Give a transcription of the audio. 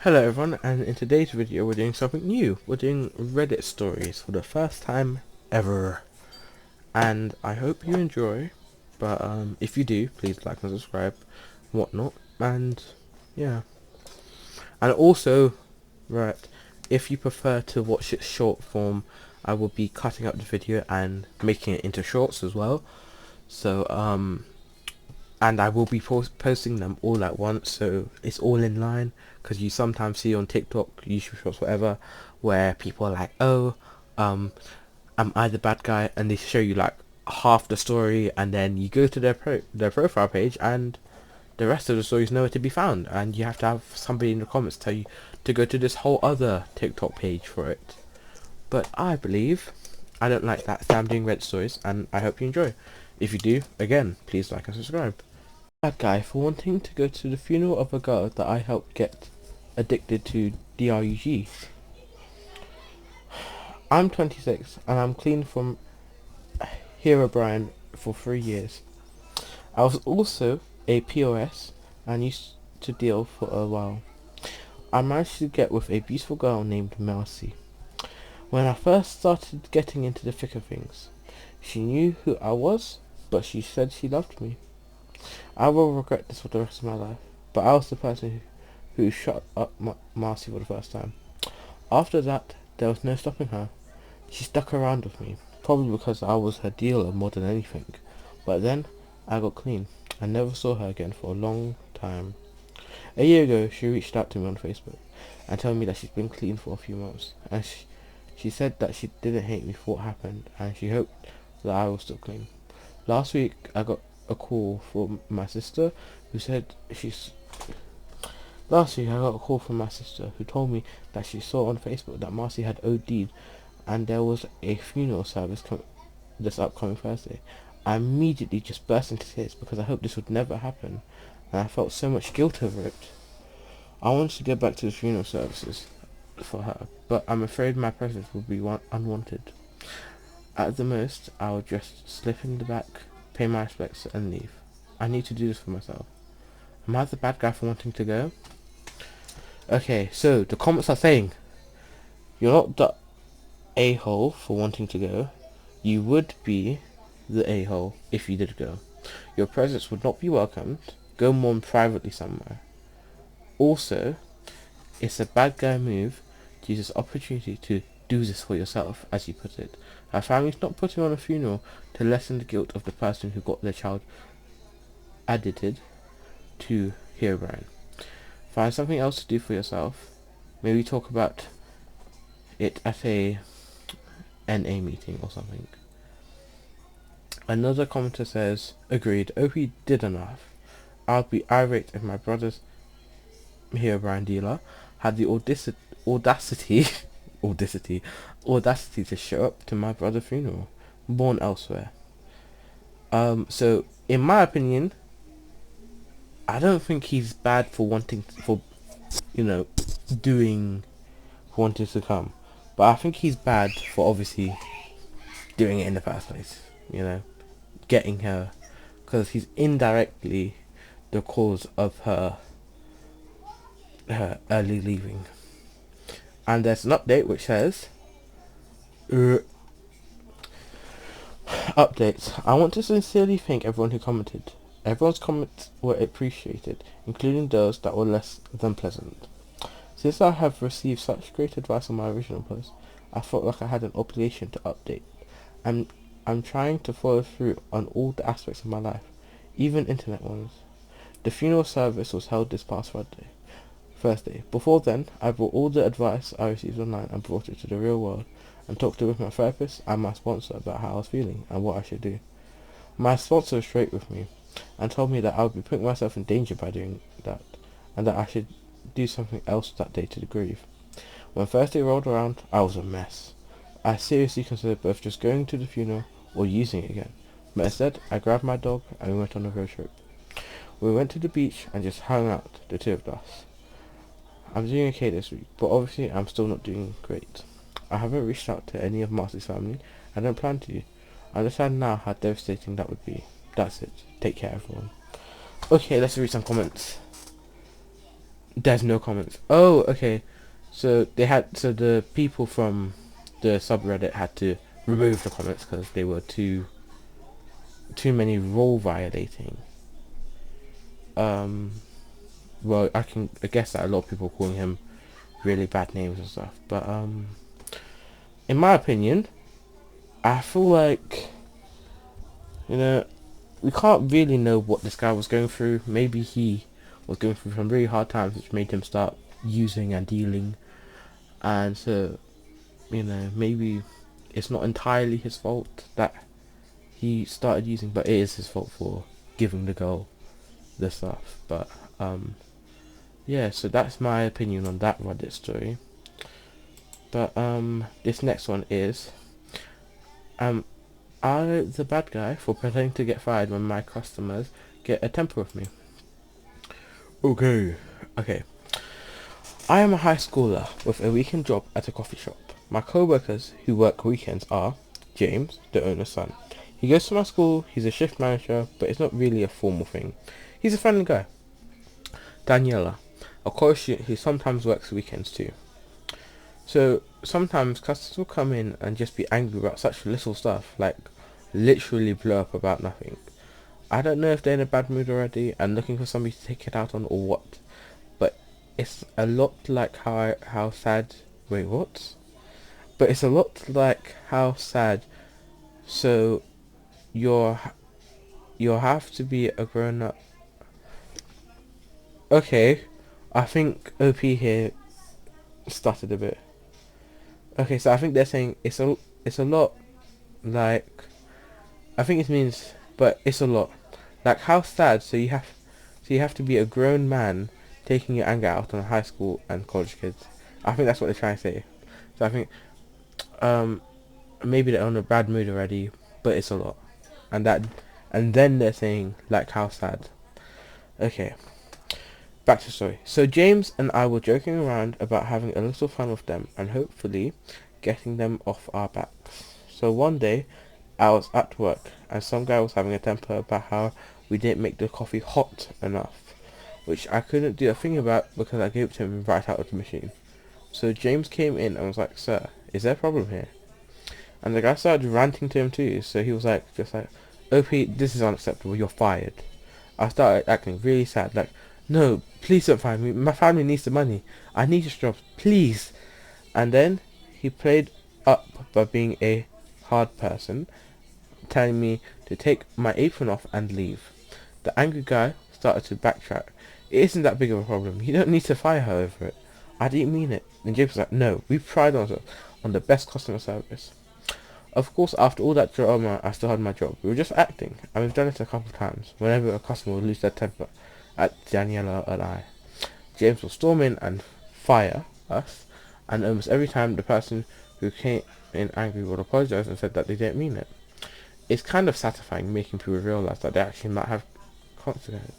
Hello everyone, and in today's video we're doing something new. We're doing Reddit stories for the first time ever. And I hope you enjoy, but if you do, please like and subscribe, whatnot, and yeah. And also, right, if you prefer to watch it short form, I will be cutting up the video and making it into shorts as well. So, and I will be posting them all at once, so it's all in line, because you sometimes see on TikTok, YouTube Shorts, whatever, where people are like, oh, am I the bad guy, and they show you like half the story, and then you go to their profile page, and the rest of the story is nowhere to be found, and you have to have somebody in the comments tell you to go to this whole other TikTok page for it. But I believe I don't like that, so I'm doing Reddit stories, and I hope you enjoy. If you do, again, please like and subscribe. Bad guy for wanting to go to the funeral of a girl that I helped get addicted to DRUG. I'm 26 and I'm clean from Herobrine for 3 years. I was also a POS and used to deal for a while. I managed to get with a beautiful girl named Marcy. When I first started getting into the thick of things, she knew who I was, but she said she loved me. I will regret this for the rest of my life, but I was the person who shot up Marcy for the first time. After that, there was no stopping her. She stuck around with me, probably because I was her dealer more than anything. But then, I got clean. I never saw her again for a long time. A year ago, she reached out to me on Facebook and told me that she's been clean for a few months, and she said that she didn't hate me for what happened, and she hoped that I was still clean. Last week, I got a call from my sister who said she's Last week I got a call from my sister who told me that she saw on Facebook that Marcy had OD'd and there was a funeral service this upcoming Thursday. I immediately just burst into tears because I hoped this would never happen, and I felt so much guilt over it. I wanted to go back to the funeral services for her, but I'm afraid my presence would be unwanted. At the most, I'll just slip in the back, pay my respects, and leave. I need to do this for myself. Am I the bad guy for wanting to go? Okay, so the comments are saying you're not the a-hole for wanting to go. You would be the a-hole if you did go. Your presence would not be welcomed. Go mourn privately somewhere. Also, it's a bad guy move to use this opportunity to do this for yourself, as you put it. Our family's not putting on a funeral to lessen the guilt of the person who got their child addicted to Herobrine. Find something else to do for yourself. Maybe talk about it at a NA meeting or something. Another commenter says, agreed, OP did enough. I'd be irate if my brother's Herobrine dealer had the audacity to show up to my brother's funeral, born elsewhere. So in my opinion, I don't think he's bad for wanting wanting to come, but I think he's bad for obviously doing it in the first place. Getting her, because he's indirectly the cause of her early leaving. And there's an update which says, updates. I want to sincerely thank everyone who commented. Everyone's comments were appreciated, including those that were less than pleasant. Since I have received such great advice on my original post, I felt like I had an obligation to update. I'm trying to follow through on all the aspects of my life, even internet ones. The funeral service was held this past Thursday. Before then, I brought all the advice I received online and brought it to the real world, and talked with my therapist and my sponsor about how I was feeling and what I should do. My sponsor was straight with me and told me that I would be putting myself in danger by doing that, and that I should do something else that day to grieve. When Thursday rolled around, I was a mess. I seriously considered both just going to the funeral or using it again, but instead I grabbed my dog and we went on a road trip. We went to the beach and just hung out, the two of us. I'm doing okay this week, but obviously I'm still not doing great. I haven't reached out to any of Marcy's family, and don't plan to. I understand now how devastating that would be. That's it. Take care, everyone. Okay, let's read some comments. There's no comments. Oh, okay. So the people from the subreddit had to remove the comments because they were too many rule violating. Um, well, I guess that a lot of people calling him really bad names and stuff. But in my opinion, I feel like, you know, we can't really know what this guy was going through. Maybe he was going through some really hard times, which made him start using and dealing. And so, maybe it's not entirely his fault that he started using, but it is his fault for giving the girl the stuff. But yeah, so that's my opinion on that Reddit story. But this next one is, am I the bad guy for pretending to get fired when my customers get a temper with me? Okay. I am a high schooler with a weekend job at a coffee shop. My co-workers who work weekends are James, the owner's son. He goes to my school, he's a shift manager, but it's not really a formal thing. He's a friendly guy. Daniela, a college student who sometimes works weekends too. So sometimes customers will come in and just be angry about such little stuff, like literally blow up about nothing. I don't know if they're in a bad mood already and looking for somebody to take it out on or what, but it's a lot like how sad. Wait, what? But it's a lot like how sad. So you're you'll have to be a grown up. Okay, I think OP here stuttered a bit. Okay, so I think they're saying it's a lot like, I think it means, but it's a lot like how sad. So you have to be a grown man taking your anger out on high school and college kids. I think that's what they're trying to say. So I think um maybe they're on a bad mood already, but it's a lot, and then they're saying like how sad. Okay, back to the story. So James and I were joking around about having a little fun with them and hopefully getting them off our backs. So one day I was at work and some guy was having a temper about how we didn't make the coffee hot enough, which I couldn't do a thing about because I gave it to him right out of the machine. So James came in and was like, "Sir, is there a problem here?" And the guy started ranting to him too. So he was like, just like, "OP, this is unacceptable. You're fired." I started acting really sad, like, "No, please don't fire me. My family needs the money. I need this job, please." And then he played up by being a hard person, telling me to take my apron off and leave. The angry guy started to backtrack. "It isn't that big of a problem. You don't need to fire her over it. I didn't mean it." And James was like, "No, we pride ourselves on the best customer service." Of course, after all that drama, I still had my job. We were just acting, and we've done it a couple of times. Whenever a customer would lose their temper at Daniela and I, James will storm in and fire us, and almost every time the person who came in angry would apologize and said that they didn't mean it. It's kind of satisfying making people realize that they actually might have consequences.